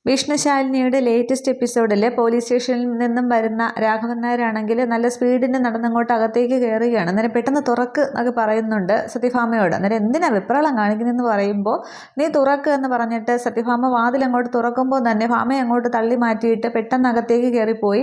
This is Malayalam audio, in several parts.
വിഷ്ണുശാലിനിയുടെ ലേറ്റസ്റ്റ് എപ്പിസോഡിൽ പോലീസ് സ്റ്റേഷനിൽ നിന്നും വരുന്ന രാഘവൻ നായരാണെങ്കിൽ നല്ല സ്പീഡിന് നടന്നങ്ങോട്ട് അകത്തേക്ക് കയറുകയാണ്. അന്നേരം പെട്ടെന്ന് തുറക്ക് എന്നൊക്കെ പറയുന്നുണ്ട് സത്യഭാമയോട്. അന്നേരം എന്തിനാ വെപ്രാളം കാണിക്കുന്നതെന്ന് പറയുമ്പോൾ നീ തുറക്ക് എന്ന് പറഞ്ഞിട്ട് സത്യഭാമ വാതിൽ അങ്ങോട്ട് തുറക്കുമ്പോൾ തന്നെ ഭാമയെ അങ്ങോട്ട് തള്ളി മാറ്റിയിട്ട് പെട്ടെന്ന് അകത്തേക്ക് കയറിപ്പോയി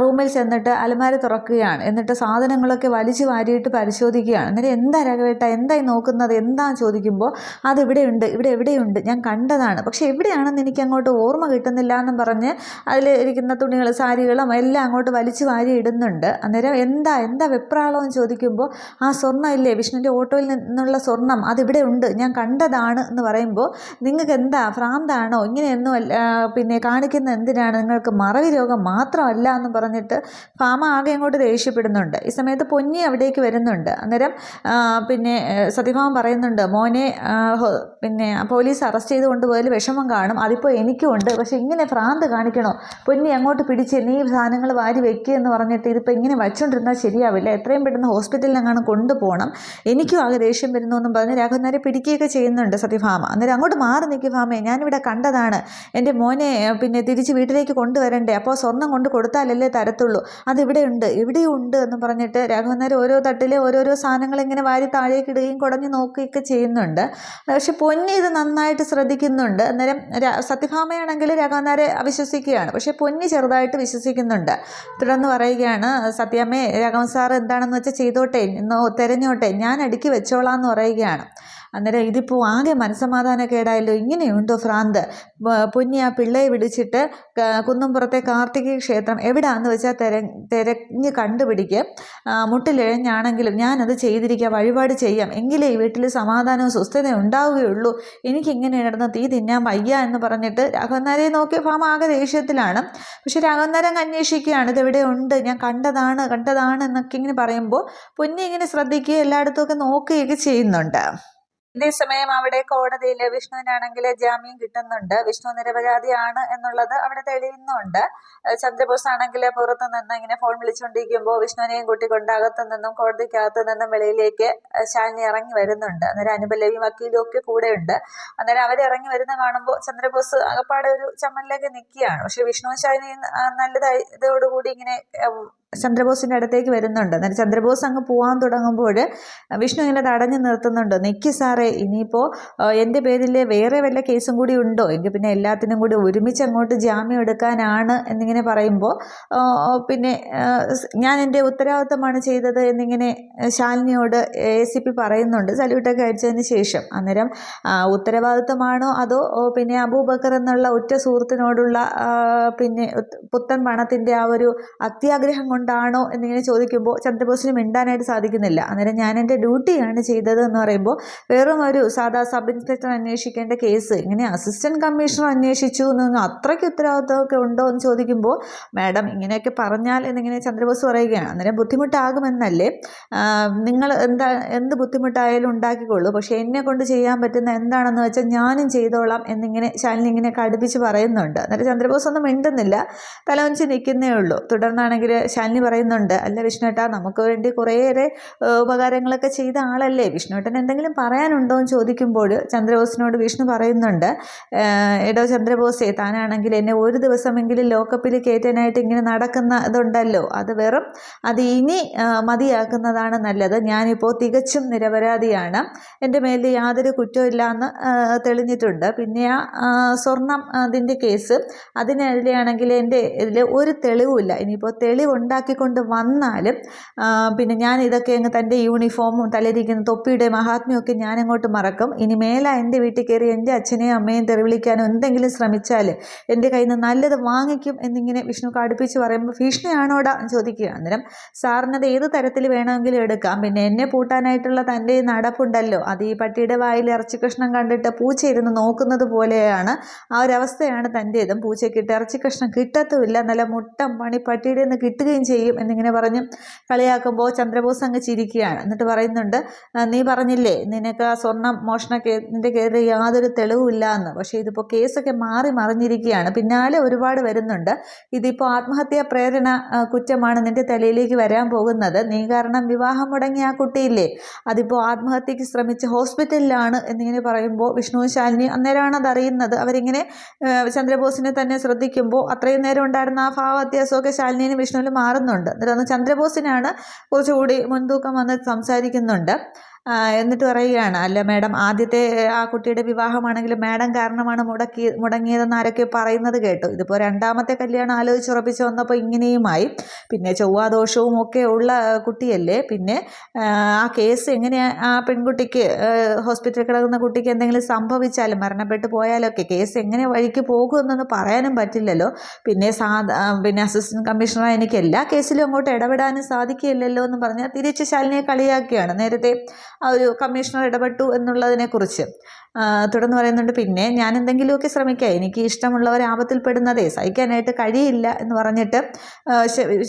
റൂമിൽ ചെന്നിട്ട് അലമാര തുറക്കുകയാണ്. എന്നിട്ട് സാധനങ്ങളൊക്കെ വലിച്ചു വാരിയിട്ട് പരിശോധിക്കുകയാണ്. അന്നേരം എന്താ രാഘവേട്ട എന്തായി നോക്കുന്നത് എന്താ ചോദിക്കുമ്പോൾ അതിവിടെയുണ്ട് ഇവിടെ എവിടെയുണ്ട് ഞാൻ കണ്ടതാണ്, പക്ഷെ എവിടെയാണെന്ന് എനിക്ക് അങ്ങോട്ട് ഓർമ്മ കിട്ടുന്നില്ല എന്നും പറഞ്ഞ് അതിൽ ഇരിക്കുന്ന തുണികൾ സാരികളും എല്ലാം അങ്ങോട്ട് വലിച്ചു വാരി ഇടുന്നുണ്ട്. അന്നേരം എന്താ വെപ്രാളം എന്ന് ചോദിക്കുമ്പോൾ ആ സ്വർണ്ണം ഇല്ലേ വിഷ്ണുവിൻ്റെ ഓട്ടോയിൽ നിന്നുള്ള സ്വർണം അതിവിടെ ഉണ്ട് ഞാൻ കണ്ടതാണ് എന്ന് പറയുമ്പോൾ നിങ്ങൾക്ക് എന്താ ഭ്രാന്താണോ ഇങ്ങനെയൊന്നും പിന്നെ കാണിക്കുന്ന എന്തിനാണ്, നിങ്ങൾക്ക് മറവി രോഗം മാത്രമല്ല എന്ന് പറഞ്ഞിട്ട് ഭാമ ആകെ അങ്ങോട്ട് ദേഷ്യപ്പെടുന്നുണ്ട്. ഈ സമയത്ത് പൊന്നി അവിടേക്ക് വരുന്നുണ്ട്. അന്നേരം പിന്നെ സത്യഭാമ പറയുന്നുണ്ട് മോനെ പിന്നെ പോലീസ് അറസ്റ്റ് ചെയ്ത് കൊണ്ടുപോയതിൽ വിഷമം കാണും, അതിപ്പോൾ എനിക്കും ഉണ്ട്, പക്ഷെ ഇങ്ങനെ ഭ്രാന്ത് കാണിക്കണോ, പൊന്നി അങ്ങോട്ട് പിടിച്ച് നീ സാധനങ്ങൾ വാരി വെക്കുക എന്ന് പറഞ്ഞിട്ട് ഇതിപ്പോൾ ഇങ്ങനെ വച്ചുകൊണ്ടിരുന്നാൽ ശരിയാവില്ല, എത്രയും പെട്ടെന്ന് ഹോസ്പിറ്റലിൽ അങ്ങാണ് കൊണ്ടുപോകണം, എനിക്കും ആകെ ദേഷ്യം വരുന്നു എന്നും പറഞ്ഞ് രാഘവൻ നായരെ പിടിക്കുകയൊക്കെ ചെയ്യുന്നുണ്ട് സത്യഭാമ. അന്നേരം അങ്ങോട്ട് മാറി നിൽക്കും ഭാമയെ, ഞാനിവിടെ കണ്ടതാണ്, എൻ്റെ മോനെ പിന്നെ തിരിച്ച് വീട്ടിലേക്ക് കൊണ്ടുവരണ്ടേ, അപ്പോൾ സ്വർണം കൊണ്ട് കൊടുത്താലല്ലേ തരത്തുള്ളൂ, അതിവിടെയുണ്ട് ഇവിടെയും ഉണ്ട് എന്ന് പറഞ്ഞിട്ട് രാഘവൻ നായർ ഓരോ തട്ടിലെ ഓരോരോ സാധനങ്ങൾ ഇങ്ങനെ വാരി താഴേക്ക് ഇടുകയും കുടഞ്ഞു നോക്കുകയൊക്കെ ചെയ്യുന്നുണ്ട്. പക്ഷെ പൊന്നി ഇത് നന്നായിട്ട് ശ്രദ്ധിക്കുന്നുണ്ട്. അന്നേരം സത്യഭാമയാണെങ്കിൽ രാഘവൻ നായരെ അവിശ്വസിക്കുകയാണ്, പക്ഷെ പൊന്നി ചെറുതായിട്ട് വിശ്വസിക്കുന്നുണ്ട്. തുടർന്ന് പറയുകയാണ് സത്യാമ്മേ രാഘവൻ സാർ എന്താണെന്ന് വെച്ചാൽ ചെയ്തോട്ടെ തിരഞ്ഞോട്ടെ ഞാൻ അടുക്കി വെച്ചോളാം എന്ന് പറയുകയാണ്. അന്നേരം ഇതിപ്പോൾ ആകെ മനസ്സമാധാനക്കേടായല്ലോ, ഇങ്ങനെയുണ്ടോ ഭ്രാന്ത്, പൊന്നി ആ പിള്ളയെ വിളിച്ചിട്ട് കുന്നുംപുറത്തെ കാർത്തികേയ ക്ഷേത്രം എവിടെയാണെന്ന് വെച്ചാൽ തിരഞ്ഞ് കണ്ടുപിടിക്കുക, മുട്ടിലിഴഞ്ഞാണെങ്കിലും ഞാനത് ചെയ്തിരിക്കാം, വഴിപാട് ചെയ്യാം, എങ്കിലേ ഈ വീട്ടിൽ സമാധാനവും സ്വസ്ഥതയും ഉണ്ടാവുകയുള്ളൂ, എനിക്കിങ്ങനെ നടന്ന് തീ തിന്നാൻ വയ്യ എന്ന് പറഞ്ഞിട്ട് രാഘവൻ നായരെ നോക്കിയ ഭാമ ആകെ ദേഷ്യത്തിലാണ്. പക്ഷെ രാഘവൻ നായർ അങ്ങ് അന്വേഷിക്കുകയാണ്, ഇതെവിടെ ഉണ്ട് ഞാൻ കണ്ടതാണ് എന്നൊക്കെ ഇങ്ങനെ പറയുമ്പോൾ പൊന്നി ഇങ്ങനെ ശ്രദ്ധിക്കുകയും എല്ലായിടത്തും ഒക്കെ നോക്കുകയൊക്കെ ചെയ്യുന്നുണ്ട്. ഇതേസമയം അവിടെ കോടതിയിൽ വിഷ്ണുവിനാണെങ്കിൽ ജാമ്യം കിട്ടുന്നുണ്ട്. വിഷ്ണു നിരപരാധിയാണ് എന്നുള്ളത് അവിടെ തെളിയുന്നുണ്ട്. ചന്ദ്രബോസ് ആണെങ്കിൽ പുറത്തു നിന്ന് ഇങ്ങനെ ഫോൺ വിളിച്ചുകൊണ്ടിരിക്കുമ്പോൾ വിഷ്ണുവിനെയും കൂട്ടിക്കൊണ്ട് അകത്തു നിന്നും കോടതിക്കകത്തു നിന്നും വെളിയിലേക്ക് ശാലിനി ഇറങ്ങി വരുന്നുണ്ട്. അന്നേരം അനുപല്ലവിയും വക്കീലും ഒക്കെ കൂടെയുണ്ട്. അന്നേരം അവരിറങ്ങി വരുന്ന കാണുമ്പോൾ ചന്ദ്രബോസ് അകപ്പാടെ ഒരു ചമ്മലിലേക്ക് നിൽക്കുകയാണ്. പക്ഷെ വിഷ്ണുവും ശാലിനിയും നല്ല ഇതോടുകൂടി ഇങ്ങനെ ചന്ദ്രബോസിൻ്റെ അടുത്തേക്ക് വരുന്നുണ്ട്. അന്നേരം ചന്ദ്രബോസ് അങ്ങ് പോകാൻ തുടങ്ങുമ്പോൾ വിഷ്ണു ഇങ്ങനെ തടഞ്ഞു നിർത്തുന്നുണ്ട്. നിൽക്കി സാറേ, ഇനിയിപ്പോൾ എൻ്റെ പേരിൽ വേറെ വല്ല കേസും കൂടി ഉണ്ടോ, എങ്കിൽ പിന്നെ എല്ലാത്തിനും കൂടി ഒരുമിച്ച് അങ്ങോട്ട് ജാമ്യം എടുക്കാനാണ് എന്നിങ്ങനെ പറയുമ്പോൾ പിന്നെ ഞാൻ എൻ്റെ ഉത്തരവാദിത്തമാണ് ചെയ്തത് എന്നിങ്ങനെ ശാലിനിയോട് ACP പറയുന്നുണ്ട് സല്യൂട്ടൊക്കെ അയച്ചതിന് ശേഷം. അന്നേരം ഉത്തരവാദിത്തമാണോ അതോ പിന്നെ അബൂബക്കർ എന്നുള്ള ഉറ്റ സുഹൃത്തിനോടുള്ള പിന്നെ പുത്തൻ പണത്തിൻ്റെ ആ ഒരു അത്യാഗ്രഹം കൊണ്ടാണോ എന്നിങ്ങനെ ചോദിക്കുമ്പോൾ ചന്ദ്രബോസിന് മിണ്ടാനായിട്ട് സാധിക്കുന്നില്ല. അന്നേരം ഞാൻ എൻ്റെ ഡ്യൂട്ടിയാണ് ചെയ്തത് എന്ന് പറയുമ്പോൾ വെറും ഒരു സാധാ സബ് ഇൻസ്പെക്ടർ അന്വേഷിക്കേണ്ട കേസ് ഇങ്ങനെ അസിസ്റ്റന്റ് കമ്മീഷണർ അന്വേഷിച്ചു എന്ന് അത്രയ്ക്ക് ഉത്തരവാദിത്തമൊക്കെ ഉണ്ടോ എന്ന് ചോദിക്കുമ്പോൾ മാഡം ഇങ്ങനെയൊക്കെ പറഞ്ഞാൽ എന്നിങ്ങനെ ചന്ദ്രബോസ് പറയുകയാണ്. അന്നേരം ബുദ്ധിമുട്ടാകുമെന്നല്ലേ, നിങ്ങൾ എന്ത് ബുദ്ധിമുട്ടായാലും ഉണ്ടാക്കിക്കൊള്ളൂ, പക്ഷേ എന്നെ കൊണ്ട് ചെയ്യാൻ പറ്റുന്ന എന്താണെന്ന് വെച്ചാൽ ഞാനും ചെയ്തോളാം എന്നിങ്ങനെ ശാലിനി ഇങ്ങനെ കടുപ്പിച്ച് പറയുന്നുണ്ട്. അന്നേരം ചന്ദ്രബോസ് ഒന്നും മിണ്ടുന്നില്ല, തലവഞ്ചി നിൽക്കുന്നേ ഉള്ളൂ. തുടർന്നാണെങ്കിൽ ശാലിനി പറയുന്നുണ്ട്, അല്ല വിഷ്ണുവേട്ടാ നമുക്ക് വേണ്ടി കുറേയേറെ ഉപകാരങ്ങളൊക്കെ ചെയ്ത ആളല്ലേ, വിഷ്ണുവേട്ടൻ എന്തെങ്കിലും പറയാനുണ്ടോ എന്ന് ചോദിക്കുമ്പോൾ ചന്ദ്രബോസിനോട് വിഷ്ണു പറയുന്നുണ്ട്, എടോ ചന്ദ്രബോസേ താനാണെങ്കിൽ എന്നെ ഒരു ദിവസമെങ്കിലും ലോക്കപ്പിൽ കയറ്റാനായിട്ട് ഇങ്ങനെ നടക്കുന്ന ഇതുണ്ടല്ലോ, അത് ഇനി മതിയാക്കുന്നതാണ് നല്ലത്, ഞാനിപ്പോൾ തികച്ചും നിരപരാധിയാണ്, എൻ്റെ മേലിൽ യാതൊരു കുറ്റമില്ല എന്ന് തെളിഞ്ഞിട്ടുണ്ട്, പിന്നെ ആ സ്വർണം അതിൻ്റെ കേസ് അതിനെതിരെയാണെങ്കിൽ എൻ്റെ ഇതിൽ ഒരു തെളിവുമില്ല, ഇനിയിപ്പോൾ തെളിവുണ്ടാക്കിക്കൊണ്ട് വന്നാലും പിന്നെ ഞാൻ ഇതൊക്കെ അങ്ങ് തൻ്റെ യൂണിഫോമും തലയിരിക്കുന്ന തൊപ്പിയുടെ മഹാത്മ്യമൊക്കെ ഞാനങ്ങോട്ട് മറക്കും, ഇനി മേല എൻ്റെ വീട്ടിൽ കയറി എൻ്റെ അച്ഛനെയും അമ്മയും തെറിവിളിക്കാനോ എന്തെങ്കിലും ശ്രമിച്ചാൽ എൻ്റെ കയ്യിൽ നിന്ന് നല്ലത് വാങ്ങിക്കും എന്നിങ്ങനെ വിഷ്ണു കടുപ്പിച്ച് പറയുമ്പോൾ ഭീഷണിയാണോടാ എന്ന് ചോദിക്കുക. അന്നേരം സാറിനത് ഏത് തരത്തിൽ വേണമെങ്കിലും എടുക്കാം, പിന്നെ എന്നെ പൂട്ടാനായിട്ടുള്ള തൻ്റെ നടപ്പുണ്ടല്ലോ അത് ഈ പട്ടിയുടെ വായിൽ ഇറച്ചി കഷ്ണം കണ്ടിട്ട് പൂച്ച ഇരുന്ന് നോക്കുന്നത് പോലെയാണ്, ആ ഒരവസ്ഥയാണ് തൻ്റേതും, പൂച്ചയ്ക്കിട്ട് ഇറച്ചി കഷ്ണം കിട്ടത്തുമില്ല, നല്ല മുട്ടം പണി പട്ടിയുടെ നിന്ന് കിട്ടുകയും ചെയ്യും എന്നിങ്ങനെ പറഞ്ഞ് കളിയാക്കുമ്പോൾ ചന്ദ്രബോസ് അങ്ങ് ചിരിക്കുകയാണ്. എന്നിട്ട് പറയുന്നുണ്ട്, നീ പറഞ്ഞില്ലേ നിനക്ക് ആ സ്വർണം നിന്റെ കേസിൽ യാതൊരു തെളിവുമില്ല എന്ന്. പക്ഷേ ഇതിപ്പോൾ കേസൊക്കെ മാറി മറിഞ്ഞിരിക്കുകയാണ്. പിന്നാലെ ഒരുപാട് വരുന്നുണ്ട്. ഇതിപ്പോൾ ആത്മഹത്യാ പ്രേരണ കുറ്റമാണ് നിന്റെ തലയിലേക്ക് വരാൻ പോകുന്നത്. നീ കാരണം വിവാഹം മുടങ്ങിയ ആ കുട്ടിയില്ലേ, അതിപ്പോൾ ആത്മഹത്യക്ക് ശ്രമിച്ച് ഹോസ്പിറ്റലിലാണ് എന്നിങ്ങനെ പറയുമ്പോൾ വിഷ്ണുവും ശാലിനി അന്നേരമാണ് അതറിയുന്നത്. അവരിങ്ങനെ ചന്ദ്രബോസിനെ തന്നെ ശ്രദ്ധിക്കുമ്പോൾ അത്രയും നേരം ഉണ്ടായിരുന്ന ആ ഭാവവ്യത്യാസമൊക്കെ ശാലിനിയും വിഷ്ണുവിലും മാറുന്നുണ്ട്. എന്നിട്ട് ചന്ദ്രബോസിനാണ് കുറച്ചുകൂടി മുൻതൂക്കം വന്ന് സംസാരിക്കുന്നുണ്ട്. എന്നിട്ട് പറയുകയാണ്, അല്ല മാഡം, ആദ്യത്തെ ആ കുട്ടിയുടെ വിവാഹമാണെങ്കിലും മാഡം കാരണമാണ് മുടങ്ങിയതെന്ന് ആരൊക്കെ പറയുന്നത് കേട്ടു. ഇതിപ്പോൾ രണ്ടാമത്തെ കല്യാണം ആലോചിച്ചുറപ്പിച്ച് വന്നപ്പോൾ ഇങ്ങനെയുമായി. പിന്നെ ചൊവ്വാദോഷവും ഒക്കെ ഉള്ള കുട്ടിയല്ലേ. പിന്നെ ആ കേസ് എങ്ങനെ ആ പെൺകുട്ടിക്ക് ഹോസ്പിറ്റലിൽ കിടക്കുന്ന കുട്ടിക്ക് എന്തെങ്കിലും സംഭവിച്ചാലും മരണപ്പെട്ടു പോയാലൊക്കെ കേസ് എങ്ങനെ വഴിക്ക് പോകുമെന്നൊന്നും പറയാനും പറ്റില്ലല്ലോ. പിന്നെ പിന്നെ അസിസ്റ്റൻറ്റ് കമ്മീഷണറായി എനിക്ക് എല്ലാ കേസിലും അങ്ങോട്ട് ഇടപെടാനും സാധിക്കില്ലല്ലോ എന്ന് പറഞ്ഞാൽ തിരിച്ച് ശാലിനിയെ കളിയാക്കുകയാണ് നേരത്തെ ആ ഒരു കമ്മീഷണർ ഇടപെട്ടു എന്നുള്ളതിനെക്കുറിച്ച്. തുടർന്ന് പറയുന്നുണ്ട്, പിന്നെ ഞാൻ എന്തെങ്കിലുമൊക്കെ ശ്രമിക്കാം, എനിക്ക് ഇഷ്ടമുള്ളവർ ആപത്തിൽപ്പെടുന്നതേ സഹിക്കാനായിട്ട് കഴിയില്ല എന്ന് പറഞ്ഞിട്ട്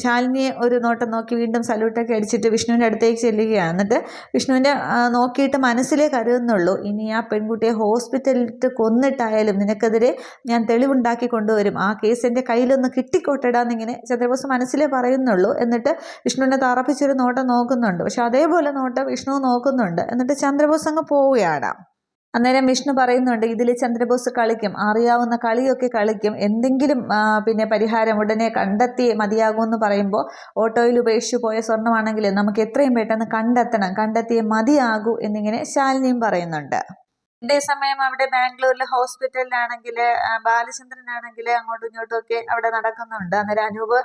ശാലിനിയെ ഒരു നോട്ടം നോക്കി വീണ്ടും സല്യൂട്ടൊക്കെ അടിച്ചിട്ട് വിഷ്ണുവിൻ്റെ അടുത്തേക്ക് ചെല്ലുകയാണ്. എന്നിട്ട് വിഷ്ണുവിൻ്റെ നോക്കിയിട്ട് മനസ്സിലേ കരുതുന്നുള്ളൂ, ഇനി ആ പെൺകുട്ടിയെ ഹോസ്പിറ്റലിൽ കൊന്നിട്ടായാലും നിനക്കെതിരെ ഞാൻ തെളിവുണ്ടാക്കി കൊണ്ടുവരും, ആ കേസ് എൻ്റെ കയ്യിലൊന്ന് കിട്ടിക്കോട്ടെടാന്നിങ്ങനെ ചന്ദ്രബോസ് മനസ്സിലേ പറയുന്നുള്ളൂ. എന്നിട്ട് വിഷ്ണുവിനെ തറപ്പിച്ചൊരു നോട്ടം നോക്കുന്നുണ്ട്. പക്ഷെ അതേപോലെ നോട്ടം വിഷ്ണു നോക്കുന്നുണ്ട്. എന്നിട്ട് ചന്ദ്രബോസ് അങ്ങ് പോവുകയാണ്. അന്നേരം വിഷ്ണു പറയുന്നുണ്ട്, ഇതിൽ ചന്ദ്രബോസ് കളിക്കും, അറിയാവുന്ന കളിയൊക്കെ കളിക്കും, എന്തെങ്കിലും പിന്നെ പരിഹാരം ഉടനെ കണ്ടെത്തി മതിയാകുമെന്ന് പറയുമ്പോൾ ഓട്ടോയിൽ ഉപേക്ഷിച്ചു പോയ സ്വർണ്ണമാണെങ്കിൽ നമുക്ക് എത്രയും പെട്ടെന്ന് കണ്ടെത്തിയേ മതിയാകൂ എന്നിങ്ങനെ ശാലിനിയും പറയുന്നുണ്ട്. അതേസമയം അവിടെ ബാംഗ്ലൂരിലെ ഹോസ്പിറ്റലിലാണെങ്കിൽ ബാലചന്ദ്രനാണെങ്കിൽ അങ്ങോട്ടും ഇങ്ങോട്ടും ഒക്കെ അവിടെ നടക്കുന്നുണ്ട്. അന്നേരം അനൂപ്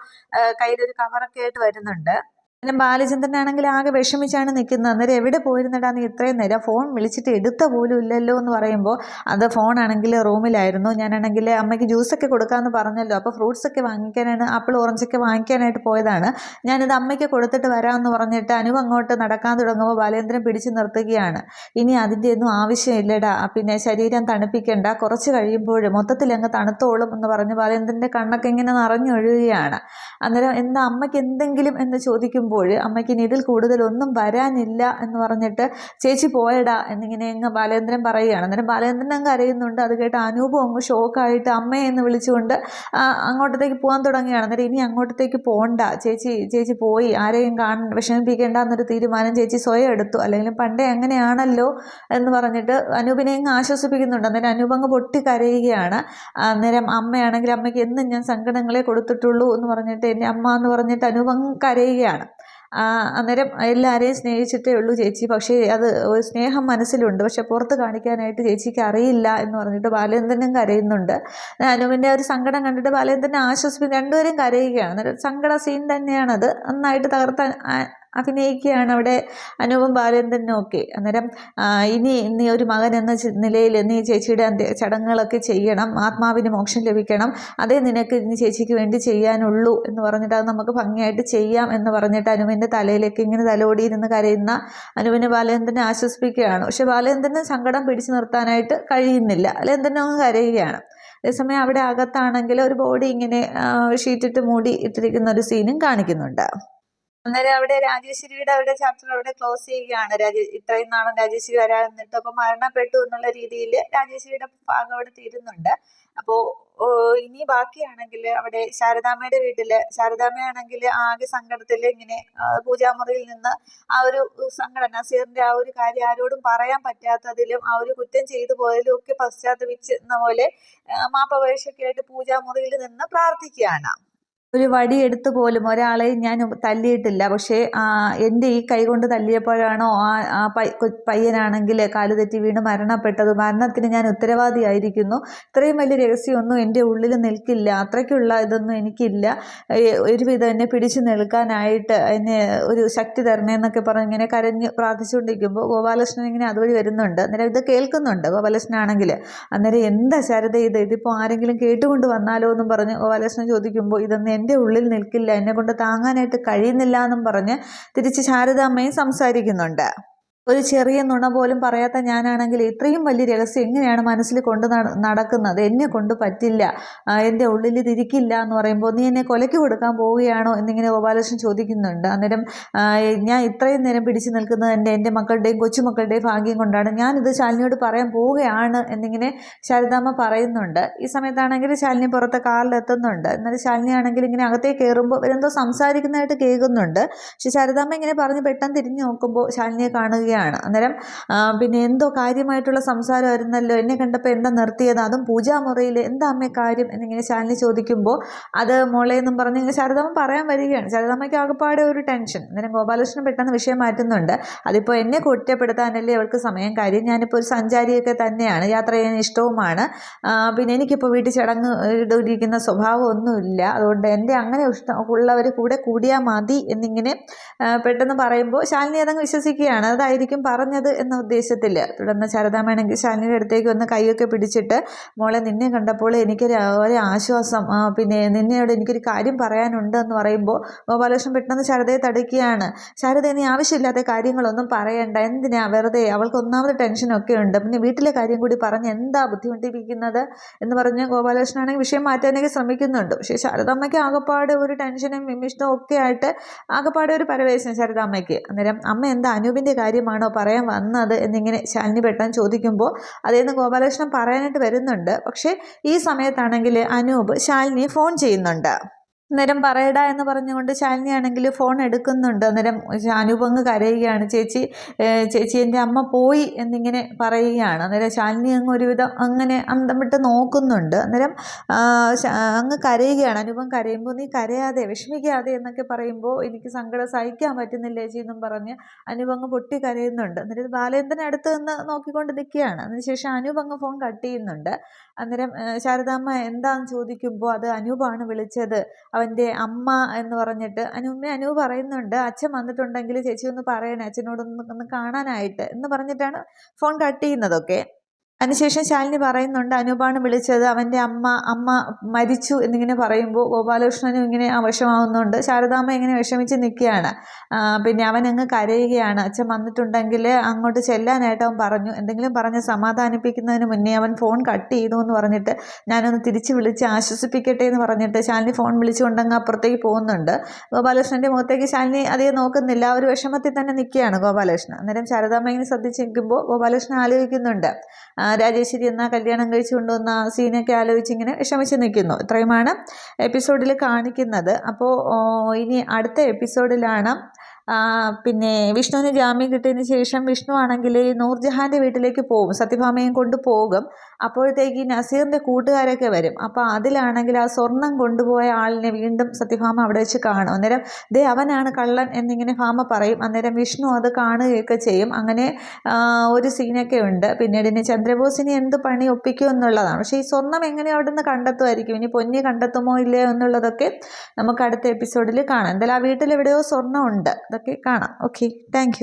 കയ്യിലൊരു കവറൊക്കെ ആയിട്ട് വരുന്നുണ്ട്. പിന്നെ ബാലചന്ദ്രനാണെങ്കിൽ ആകെ വിഷമിച്ചാണ് നിൽക്കുന്നത്. അന്നേരം എവിടെ പോയിരുന്നിട്ടാ നീ ഇത്രയും നേരം, ഫോൺ വിളിച്ചിട്ട് എടുത്ത പോലും ഇല്ലല്ലോ എന്ന് പറയുമ്പോൾ അത് ഫോണാണെങ്കിൽ റൂമിലായിരുന്നു, ഞാനാണെങ്കിൽ അമ്മയ്ക്ക് ജ്യൂസൊക്കെ കൊടുക്കാമെന്ന് പറഞ്ഞല്ലോ, അപ്പോൾ ഫ്രൂട്ട്സൊക്കെ വാങ്ങിക്കാനാണ്, ആപ്പിൾ ഓറഞ്ചൊക്കെ വാങ്ങിക്കാനായിട്ട് പോയതാണ്, ഞാനിത് അമ്മയ്ക്ക് കൊടുത്തിട്ട് വരാമെന്ന് പറഞ്ഞിട്ട് അനുവ് അങ്ങോട്ട് നടക്കാൻ തുടങ്ങുമ്പോൾ ബാലേന്ദ്രൻ പിടിച്ചു നിർത്തുകയാണ്. ഇനി അതിൻ്റെ ഒന്നും ആവശ്യമില്ലടാ, പിന്നെ ശരീരം തണുപ്പിക്കണ്ട, കുറച്ച് കഴിയുമ്പോൾ മൊത്തത്തിൽ അങ്ങ് തണുത്തോളും എന്ന് പറഞ്ഞ് ബാലേന്ദ്രൻ്റെ കണ്ണൊക്കെ ഇങ്ങനെ നിറഞ്ഞൊഴുകുകയാണ്. അന്നേരം എന്താ അമ്മയ്ക്ക് എന്തെങ്കിലും എന്ന് ചോദിക്കുമ്പോൾ അമ്മയ്ക്ക് ഇനി ഇതിൽ കൂടുതലൊന്നും വരാനില്ല എന്ന് പറഞ്ഞിട്ട് ചേച്ചി പോയടാ എന്നിങ്ങനെ അങ്ങ് ബാലേന്ദ്രൻ പറയുകയാണ്. അന്നേരം ബാലേന്ദ്രൻ അങ്ങ് അറിയുന്നുണ്ട്. അത് കേട്ട് അനൂപും അങ്ങ് ഷോക്കായിട്ട് അമ്മയെ എന്ന് വിളിച്ചുകൊണ്ട് അങ്ങോട്ടത്തേക്ക് പോകാൻ തുടങ്ങുകയാണ്. അന്നേരം ഇനി അങ്ങോട്ടത്തേക്ക് പോകണ്ട, ചേച്ചി പോയി, ആരെയും വിഷമിപ്പിക്കേണ്ട എന്നൊരു തീരുമാനം ചേച്ചി സ്വയം എടുത്തു, അല്ലെങ്കിൽ പണ്ടേ അങ്ങനെയാണല്ലോ എന്ന് പറഞ്ഞിട്ട് അനൂപിനെ അങ്ങ് ആശ്വസിപ്പിക്കുന്നുണ്ട്. അന്നേരം അനൂപ് അങ്ങ് പൊട്ടിക്കരയുകയാണ്. അന്നേരം അമ്മയാണെങ്കിൽ അമ്മയ്ക്ക് എന്നും ഞാൻ സങ്കടങ്ങളെ കൊടുത്തിട്ടുള്ളൂ എന്ന് പറഞ്ഞിട്ട് എൻ്റെ അമ്മ എന്ന് പറഞ്ഞിട്ട് അനൂപ് അങ്ങ് കരയുകയാണ്. അന്നേരം എല്ലാവരെയും സ്നേഹിച്ചിട്ടേ ഉള്ളൂ ചേച്ചി, പക്ഷേ അത് ഒരു സ്നേഹം മനസ്സിലുണ്ട്, പക്ഷെ പുറത്ത് കാണിക്കാനായിട്ട് ചേച്ചിക്ക് അറിയില്ല എന്ന് പറഞ്ഞിട്ട് ബാലേന്ദ്രനും കരയുന്നുണ്ട്. അനൂപിൻ്റെ ഒരു സങ്കടം കണ്ടിട്ട് ബാലേന്ദ്രനെ ആശ്വസിപ്പിച്ച് രണ്ടുപേരും കരയുകയാണ്. അന്നേരം സങ്കട സീൻ തന്നെയാണത്, നന്നായിട്ട് തകർത്ത് അഭിനയിക്കുകയാണ് അവിടെ അനൂപും ബാലേന്ദ്രനും ഒക്കെ. അന്നേരം നീ ഒരു മകൻ എന്ന നിലയിൽ നീ ചേച്ചിയുടെ ചടങ്ങുകളൊക്കെ ചെയ്യണം, ആത്മാവിന് മോക്ഷം ലഭിക്കണം, അതേ നിനക്ക് ഇനി ചേച്ചിക്ക് വേണ്ടി ചെയ്യാനുള്ളൂ എന്ന് പറഞ്ഞിട്ട് അത് നമുക്ക് ഭംഗിയായിട്ട് ചെയ്യാം എന്ന് പറഞ്ഞിട്ട് അനുവിൻ്റെ തലയിലേക്ക് ഇങ്ങനെ തലോടിയിരുന്ന് കരയുന്ന അനുവിനെ ബാലേന്ദ്രനെ ആശ്വസിപ്പിക്കുകയാണ്. പക്ഷെ ബാലേന്ദ്രന് സങ്കടം പിടിച്ചു നിർത്താനായിട്ട് കഴിയുന്നില്ല, ബാലേന്ദ്രനും അങ്ങ് കരയുകയാണ്. അതേസമയം അവിടെ അകത്താണെങ്കിൽ ഒരു ബോഡി ഇങ്ങനെ ഷീറ്റിട്ട് മൂടി ഇട്ടിരിക്കുന്ന ഒരു സീനും കാണിക്കുന്നുണ്ട്. അന്നേരം അവിടെ രാജേശ്വരിയുടെ അവിടെ ചാപ്റ്റർ അവിടെ ക്ലോസ് ചെയ്യുകയാണ്. ഇത്രയും നാളും രാജേശ്വരി വരാതിരുന്നിട്ട് അപ്പോൾ മരണപ്പെട്ടു എന്നുള്ള രീതിയിൽ രാജേശ്വരിയുടെ ഭാഗം അവിടെ തീരുന്നുണ്ട്. അപ്പോൾ ഇനി ബാക്കിയാണെങ്കിൽ അവിടെ ശാരദാമ്മയുടെ വീട്ടിൽ ശാരദാമ്മയാണെങ്കിൽ ആകെ സങ്കടത്തിൽ ഇങ്ങനെ പൂജാമുറിയിൽ നിന്ന് ആ ഒരു സങ്കടം, നസീറിൻ്റെ ആ ഒരു കാര്യം ആരോടും പറയാൻ പറ്റാത്തതിലും ആ ഒരു കുറ്റം ചെയ്തു പോയതിലും ഒക്കെ പശ്ചാത്തപിച്ചെന്ന പോലെ മാപ്പപേക്ഷയൊക്കെ ആയിട്ട് പൂജാമുറിയിൽ നിന്ന് പ്രാർത്ഥിക്കുകയാണ്. ഒരു വടിയെടുത്ത് പോലും ഒരാളെയും ഞാൻ തല്ലിയിട്ടില്ല, പക്ഷേ എൻ്റെ ഈ കൈ കൊണ്ട് തല്ലിയപ്പോഴാണോ ആ പയ്യനാണെങ്കിൽ കാല് തെറ്റി വീണ് മരണപ്പെട്ടത്, മരണത്തിന് ഞാൻ ഉത്തരവാദിയായിരിക്കുന്നു, ഇത്രയും വലിയ രഹസ്യമൊന്നും എൻ്റെ ഉള്ളിൽ നിൽക്കില്ല, അത്രയ്ക്കുള്ള ഇതൊന്നും എനിക്കില്ല, ഒരുവിധം എന്നെ പിടിച്ചു നിൽക്കാനായിട്ട് എന്നെ ഒരു ശക്തി തരണേ എന്നൊക്കെ പറഞ്ഞ് ഇങ്ങനെ കരഞ്ഞ് പ്രാർത്ഥിച്ചുകൊണ്ടിരിക്കുമ്പോൾ ഗോപാലകൃഷ്ണൻ ഇങ്ങനെ അതുവഴി വരുന്നുണ്ട്. അന്നേരം ഇത് കേൾക്കുന്നുണ്ട് ഗോപാലകൃഷ്ണനാണെങ്കിൽ. അന്നേരം എന്താ ശാരദ ഇതിപ്പോൾ ആരെങ്കിലും കേട്ടുകൊണ്ട് വന്നാലോ എന്നും പറഞ്ഞ് ഗോപാലകൃഷ്ണൻ ചോദിക്കുമ്പോൾ ഇതൊന്നും എൻ്റെ ഉള്ളിൽ നിൽക്കില്ല, എന്നെ കൊണ്ട് താങ്ങാനായിട്ട് കഴിയുന്നില്ല എന്നും പറഞ്ഞ് തിരിച്ച് ശാരദാമ്മയും സംസാരിക്കുന്നുണ്ട്. ഒരു ചെറിയ നുണ പോലും പറയാത്ത ഞാനാണെങ്കിൽ ഇത്രയും വലിയ രഹസ്യം എങ്ങനെയാണ് മനസ്സിൽ കൊണ്ട് നടക്കുന്നത്? എന്നെ കൊണ്ട് പറ്റില്ല, എൻ്റെ ഉള്ളിൽ ഇതിരിക്കില്ല എന്ന് പറയുമ്പോൾ നീ എന്നെ കൊലയ്ക്ക് കൊടുക്കാൻ പോവുകയാണോ എന്നിങ്ങനെ ഗോപാലകൃഷ്ണൻ ചോദിക്കുന്നുണ്ട്. അന്നേരം ഞാൻ ഇത്രയും നേരം പിടിച്ചു നിൽക്കുന്നത് എൻ്റെ മക്കളുടെയും കൊച്ചുമക്കളുടെയും ഭാഗ്യം കൊണ്ടാണ്, ഞാനിത് ശാലിനിയോട് പറയാൻ പോവുകയാണ് എന്നിങ്ങനെ ശാരദാമ്മ പറയുന്നുണ്ട്. ഈ സമയത്താണെങ്കിൽ ശാലിനി പുറത്തെ കാറിലെത്തുന്നുണ്ട്. എന്നാലും ശാലിനി ആണെങ്കിൽ ഇങ്ങനെ അകത്തേക്ക് കയറുമ്പോൾ ഇവരെന്തോ സംസാരിക്കുന്നതായിട്ട് കേൾക്കുന്നുണ്ട്. പക്ഷെ ശാരദാമ്മ ഇങ്ങനെ പറഞ്ഞ് പെട്ടെന്ന് തിരിഞ്ഞു നോക്കുമ്പോൾ ശാലിനിയെ കാണുകയാണ്. അന്നേരം പിന്നെ എന്തോ കാര്യമായിട്ടുള്ള സംസാരമായിരുന്നല്ലോ, എന്നെ കണ്ടപ്പോൾ എന്താ നിർത്തിയത്, അതും പൂജാമുറിയിൽ, എന്താ അമ്മേ കാര്യം എന്നിങ്ങനെ ശാലിനി ചോദിക്കുമ്പോൾ അത് മോളെ എന്നും പറഞ്ഞ് ഇങ്ങനെ ശാരദാമ്മ പറയാൻ വരികയാണ്. ശാരദാമ്മയ്ക്ക് ആകെപ്പാടെ ഒരു ടെൻഷൻ. അന്നേരം ഗോപാലകൃഷ്ണൻ പെട്ടെന്ന് വിഷയം മാറ്റുന്നുണ്ട്. അതിപ്പോൾ എന്നെ കുറ്റപ്പെടുത്താനല്ലേ അവൾക്ക് സമയം, കാര്യം ഞാനിപ്പോൾ ഒരു സഞ്ചാരിയൊക്കെ തന്നെയാണ്, യാത്ര ചെയ്യാൻ ഇഷ്ടവുമാണ്, പിന്നെ എനിക്കിപ്പോൾ വീട്ടിൽ ചടങ്ങ് ഇരിക്കുന്ന സ്വഭാവമൊന്നുമില്ല, അതുകൊണ്ട് എൻ്റെ അങ്ങനെ ഉള്ളവർ കൂടെ കൂടിയാൽ മതി എന്നിങ്ങനെ പെട്ടെന്ന് പറയുമ്പോൾ ശാലിനി അതങ്ങ് വിശ്വസിക്കുകയാണ്. അതായിരിക്കും പറഞ്ഞത് എന്ന ഉദ്ദേശത്തിൽ. തുടർന്ന് ശാരദാമ്മയാണെങ്കിൽ ശാലിനിയുടെ അടുത്തേക്ക് വന്ന് കൈയൊക്കെ പിടിച്ചിട്ട്, മോളെ നിന്നെ കണ്ടപ്പോൾ എനിക്കൊരു ആശ്വാസം, പിന്നെ നിന്നോട് എനിക്കൊരു കാര്യം പറയാനുണ്ട് എന്ന് പറയുമ്പോൾ ഗോപാലകൃഷ്ണൻ പെട്ടെന്ന് ശാരദയെ തടുക്കുകയാണ്. ശാരദ, നീ ആവശ്യമില്ലാത്ത കാര്യങ്ങളൊന്നും പറയണ്ട, എന്തിനാ വെറുതെ, അവൾക്ക് ഒന്നാമത് ടെൻഷനൊക്കെ ഉണ്ട്, പിന്നെ വീട്ടിലെ കാര്യം കൂടി പറഞ്ഞ് എന്താ ബുദ്ധിമുട്ടിപ്പിക്കുന്നത് എന്ന് പറഞ്ഞ് ഗോപാലകൃഷ്ണനാണെങ്കിൽ വിഷയം മാറ്റാനൊക്കെ ശ്രമിക്കുന്നുണ്ട്. പക്ഷേ ശാരദാമ്മയ്ക്ക് ആകെപ്പാട് ഒരു ടെൻഷനും വിമിഷ്ടവും ഒക്കെ ആയിട്ട് ആകെപ്പാടെ ഒരു പരവേശം ശാരദാമ്മയ്ക്ക്. അന്നേരം അമ്മ എന്താ അനൂപിൻ്റെ കാര്യമാണോ പറയാൻ വന്നത് എന്നിങ്ങനെ ശാലിനി പെട്ടെന്ന് ചോദിക്കുമ്പോൾ അതേന്ന് ഗോപാലകൃഷ്ണൻ പറയാനായിട്ട് വരുന്നുണ്ട്. പക്ഷേ ഈ സമയത്താണെങ്കിൽ അനൂപ് ശാലിനിയെ ഫോൺ ചെയ്യുന്നുണ്ട്. അന്നേരം പറയടാ എന്ന് പറഞ്ഞുകൊണ്ട് ശാലിനിയാണെങ്കിൽ ഫോൺ എടുക്കുന്നുണ്ട്. അന്നേരം അനൂപ് അങ്ങ് കരയുകയാണ്. ചേച്ചി എൻ്റെ അമ്മ പോയി എന്നിങ്ങനെ പറയുകയാണ്. അന്നേരം ശാലിനി അങ്ങ് ഒരുവിധം അങ്ങനെ അന്തം വിട്ട് നോക്കുന്നുണ്ട്. അന്നേരം അങ്ങ് കരയുകയാണ്. അനൂപം കരയുമ്പോൾ നീ കരയാതെ വിഷമിക്കാതെ എന്നൊക്കെ പറയുമ്പോൾ എനിക്ക് സങ്കടം സഹിക്കാൻ പറ്റുന്നില്ല ചേച്ചി എന്നും പറഞ്ഞ് അനൂപ് അങ്ങ് പൊട്ടി കരയുന്നുണ്ട്. അന്നേരം ബാലേന്ദ്രൻ അടുത്ത് നിന്ന് നോക്കിക്കൊണ്ട് നിൽക്കുകയാണ്. അതിനുശേഷം അനൂപ് അങ്ങ് ഫോൺ കട്ട് ചെയ്യുന്നുണ്ട്. അന്നേരം ശാരദാമ്മ എന്താണെന്ന് ചോദിക്കുമ്പോൾ അത് അനൂപാണ് വിളിച്ചത്, അവൻ്റെ അമ്മ എന്ന് പറഞ്ഞിട്ട് അനൂപ് പറയുന്നുണ്ട്, അച്ഛൻ വന്നിട്ടുണ്ടെങ്കിൽ ചേച്ചി ഒന്ന് പറയണേ, അച്ഛനോടൊന്ന് കാണാനായിട്ട് എന്ന് പറഞ്ഞിട്ടാണ് ഫോൺ കട്ട് ചെയ്യുന്നതൊക്കെ. അതിനുശേഷം ശാലിനി പറയുന്നുണ്ട്, അനൂപാണ് വിളിച്ചത്, അവൻ്റെ അമ്മ മരിച്ചു എന്നിങ്ങനെ പറയുമ്പോൾ ഗോപാലകൃഷ്ണനും ഇങ്ങനെ വിഷമാവുന്നുണ്ട്. ശാരദാമ്മ ഇങ്ങനെ വിഷമിച്ച് നിൽക്കുകയാണ്. പിന്നെ അവനങ്ങ് കരയുകയാണ്. അച്ഛൻ വന്നിട്ടുണ്ടെങ്കിൽ അങ്ങോട്ട് ചെല്ലാനായിട്ട് അവൻ പറഞ്ഞു, എന്തെങ്കിലും പറഞ്ഞ് സമാധാനിപ്പിക്കുന്നതിന് മുന്നേ അവൻ ഫോൺ കട്ട് ചെയ്തു എന്ന് പറഞ്ഞിട്ട് ഞാനൊന്ന് തിരിച്ച് വിളിച്ച് ആശ്വസിപ്പിക്കട്ടെ എന്ന് പറഞ്ഞിട്ട് ശാലിനി ഫോൺ വിളിച്ചുകൊണ്ടങ്ങ് അപ്പുറത്തേക്ക് പോകുന്നുണ്ട്. ഗോപാലകൃഷ്ണൻ്റെ മുഖത്തേക്ക് ശാലിനി അധികം നോക്കുന്നില്ല, ഒരു വിഷമത്തിൽ തന്നെ നിൽക്കുകയാണ് ഗോപാലകൃഷ്ണൻ. അന്നേരം ശാരദാമ്മ ഇങ്ങനെ ശ്രദ്ധിച്ച് നിൽക്കുമ്പോൾ ഗോപാലകൃഷ്ണൻ ആലോചിക്കുന്നുണ്ട്, രാജേശ്വരി എന്ന കല്യാണം കഴിച്ചു കൊണ്ടുവന്ന സീനൊക്കെ ആലോചിച്ച് ഇങ്ങനെ വിഷമിച്ച് നിൽക്കുന്നു. ഇത്രയുമാണ് എപ്പിസോഡിൽ കാണിക്കുന്നത്. അപ്പോൾ ഇനി അടുത്ത എപ്പിസോഡിലാണ് പിന്നെ വിഷ്ണുവിന് ജാമ്യം കിട്ടിയതിന് ശേഷം വിഷ്ണു ആണെങ്കിൽ നൂർജഹാൻ്റെ വീട്ടിലേക്ക് പോകും, സത്യഭാമയും കൊണ്ട് പോകും. അപ്പോഴത്തേക്ക് നസീറിൻ്റെ കൂട്ടുകാരൊക്കെ വരും. അപ്പോൾ അതിലാണെങ്കിൽ ആ സ്വർണം കൊണ്ടുപോയ ആളിനെ വീണ്ടും സത്യഭാമ അവിടെ വെച്ച് കാണും. അന്നേരം ദേ അവനാണ് കള്ളൻ എന്നിങ്ങനെ ഭാമ പറയും. അന്നേരം വിഷ്ണു അത് കാണുകയൊക്കെ ചെയ്യും. അങ്ങനെ ഒരു സീനൊക്കെ ഉണ്ട്. പിന്നീട് ഇനി ചന്ദ്രബോസിനെ എന്ത് പണി ഒപ്പിക്കും എന്നുള്ളതാണ്. പക്ഷേ ഈ സ്വർണം എങ്ങനെ അവിടെ നിന്ന് കണ്ടെത്തുമായിരിക്കും, ഇനി പൊന്നി കണ്ടെത്തുമോ ഇല്ലയോ എന്നുള്ളതൊക്കെ നമുക്ക് അടുത്ത എപ്പിസോഡിൽ കാണാം. എന്തായാലും ആ വീട്ടിൽ എവിടെയോ സ്വർണ്ണം ഉണ്ട്, അതൊക്കെ കാണാം. Okay, thank